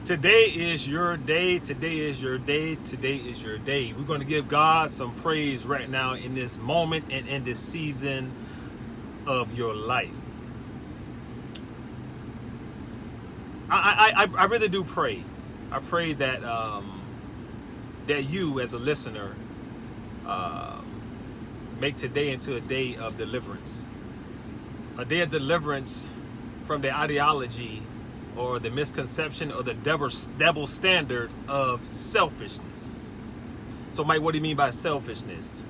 Today is your day. Today is your day. Today is your day. We're going to give God some praise right now in this moment and in this season of your life. I really do pray. I pray that that you as a listener make today into a day of deliverance. A day of deliverance from the ideology or the misconception or the double standard of selfishness. So Mike, what do you mean by selfishness?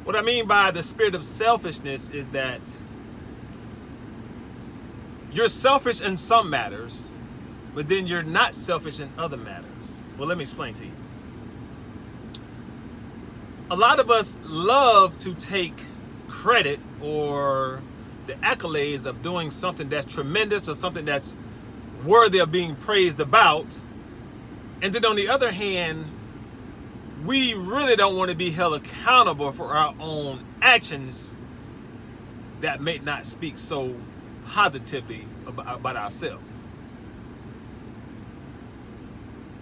What I mean by the spirit of selfishness is that you're selfish in some matters, but then you're not selfish in other matters. Well, let me explain to you. A lot of us love to take credit or the accolades of doing something that's tremendous or something that's worthy of being praised about. And then on the other hand, we really don't want to be held accountable for our own actions that may not speak so positively about ourselves.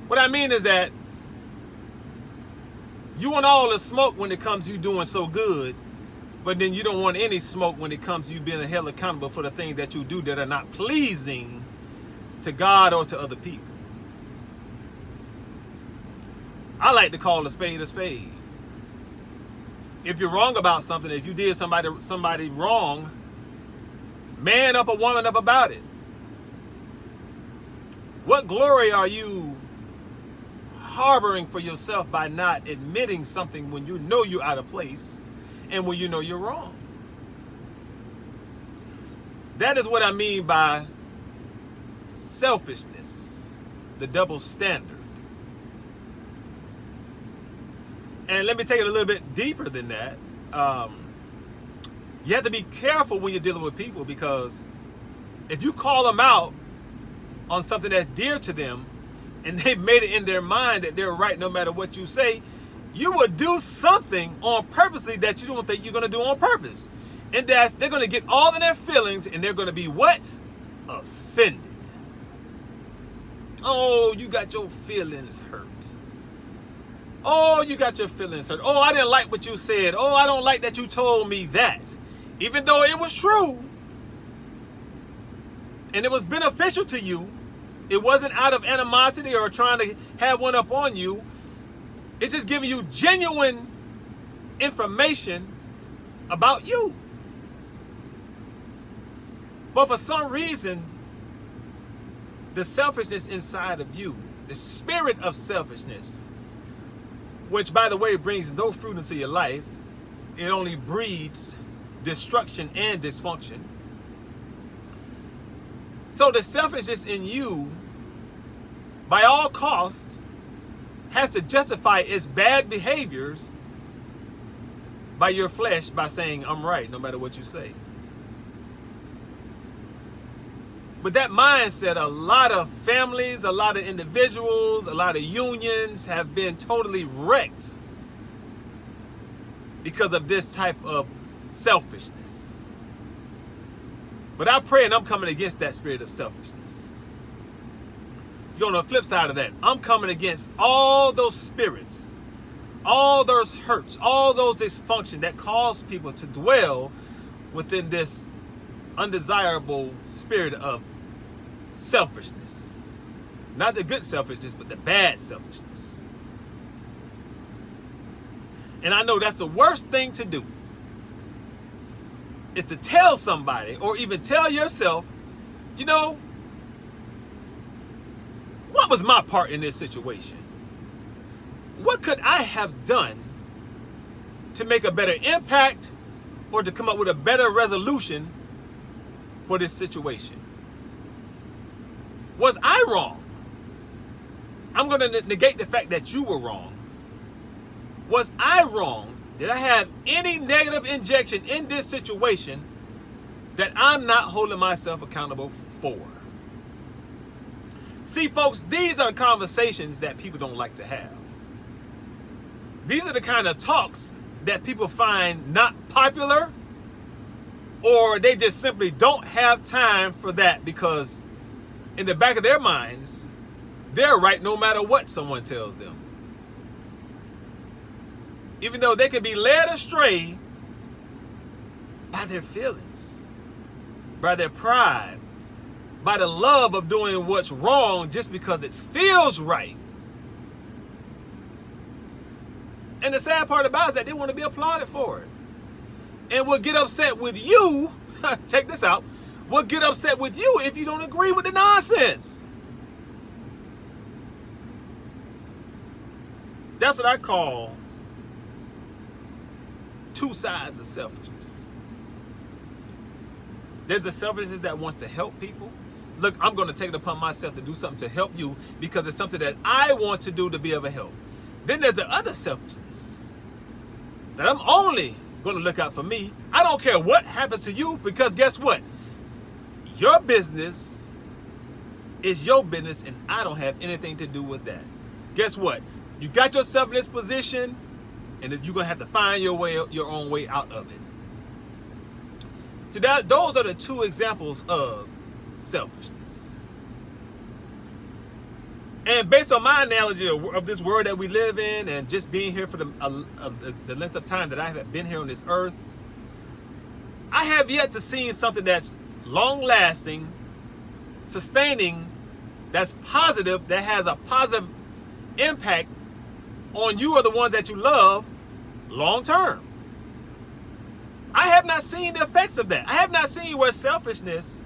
What I mean is that you want all the smoke when it comes to you doing so good, but then you don't want any smoke when it comes to you being held accountable for the things that you do that are not pleasing to God or to other people. I like to call a spade a spade. If you're wrong about something, if you did somebody wrong, man up or woman up about it. What glory are you harboring for yourself by not admitting something when you know you're out of place and when you know you're wrong? That is what I mean by selfishness, the double standard. And let me take it a little bit deeper than that. You have to be careful when you're dealing with people, because if you call them out on something that's dear to them and they've made it in their mind that they're right no matter what you say, you will do something on purposely that you don't think you're going to do on purpose. And that's, they're going to get all of their feelings and they're going to be what? Offended. Oh, you got your feelings hurt. Oh, you got your feelings hurt. Oh, I didn't like what you said. Oh, I don't like that you told me that. Even though it was true and it was beneficial to you, it wasn't out of animosity or trying to have one up on you. It's just giving you genuine information about you. But for some reason, the selfishness inside of you, the spirit of selfishness, which by the way brings no fruit into your life, it only breeds destruction and dysfunction. So the selfishness in you, by all costs, has to justify its bad behaviors by your flesh by saying, I'm right, no matter what you say. But that mindset, a lot of families, a lot of individuals, a lot of unions have been totally wrecked because of this type of selfishness. But I pray and I'm coming against that spirit of selfishness. On the flip side of that, I'm coming against all those spirits, all those hurts, all those dysfunction that cause people to dwell within this undesirable spirit of selfishness. Not the good selfishness, but the bad selfishness. And I know that's the worst thing to do, is to tell somebody or even tell yourself, you know, what was my part in this situation? What could I have done to make a better impact or to come up with a better resolution for this situation? Was I wrong? I'm going to negate the fact that you were wrong. Was I wrong? Did I have any negative injection in this situation that I'm not holding myself accountable for? See, folks, these are conversations that people don't like to have. These are the kind of talks that people find not popular, or they just simply don't have time for that, because in the back of their minds, They're right no matter what someone tells them. Even though they can be led astray by their feelings, by their pride, by the love of doing what's wrong just because it feels right. And the sad part about it is that they want to be applauded for it. And will get upset with you, check this out, will get upset with you if you don't agree with the nonsense. That's what I call two sides of selfishness. There's a selfishness that wants to help people. Look, I'm going to take it upon myself to do something to help you because it's something that I want to do to be of a help. Then there's the other selfishness that I'm only going to look out for me. I don't care what happens to you because guess what? Your business is your business and I don't have anything to do with that. Guess what? You got yourself in this position and you're going to have to find your own way out of it. So those are the two examples of selfishness. And based on my analogy of this world that we live in and just being here for the length of time that I have been here on this earth, I have yet to see something that's long-lasting, sustaining, that's positive, that has a positive impact on you or the ones that you love long-term. I have not seen the effects of that. I have not seen where selfishness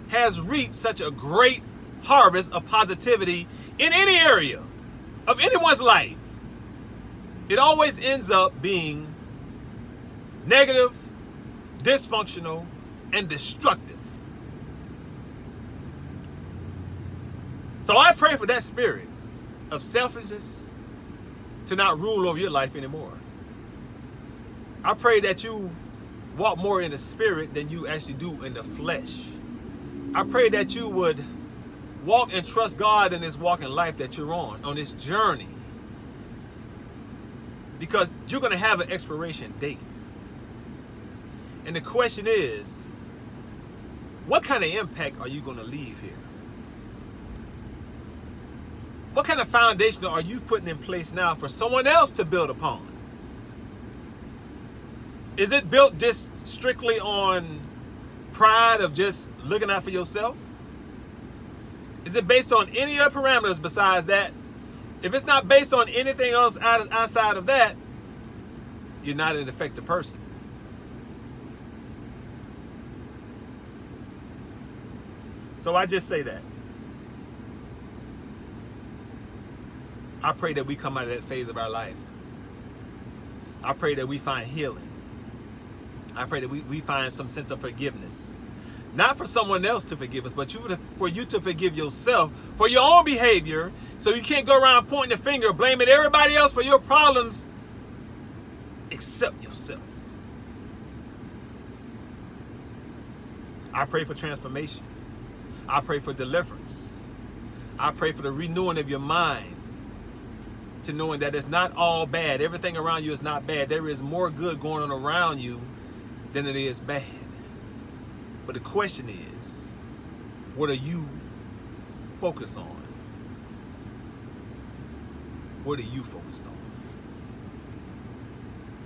has reaped such a great harvest of positivity in any area of anyone's life. It always ends up being negative, dysfunctional, and destructive. So I pray for that spirit of selfishness to not rule over your life anymore. I pray that you walk more in the spirit than you actually do in the flesh. I pray that you would walk and trust God in this walk in life that you're on this journey. Because you're going to have an expiration date. And the question is, what kind of impact are you going to leave here? What kind of foundation are you putting in place now for someone else to build upon? Is it built just strictly on pride of just looking out for yourself? Is it based on any other parameters besides that? If it's not based on anything else outside of that, you're not an effective person. So I just say that. I pray that we come out of that phase of our life. I pray that we find healing. I pray that we find some sense of forgiveness. Not for someone else to forgive us, but for you to forgive yourself for your own behavior, so you can't go around pointing the finger, blaming everybody else for your problems, except yourself. I pray for transformation. I pray for deliverance. I pray for the renewing of your mind to knowing that it's not all bad. Everything around you is not bad. There is more good going on around you than it is bad. But the question is, what are you focused on? What are you focused on?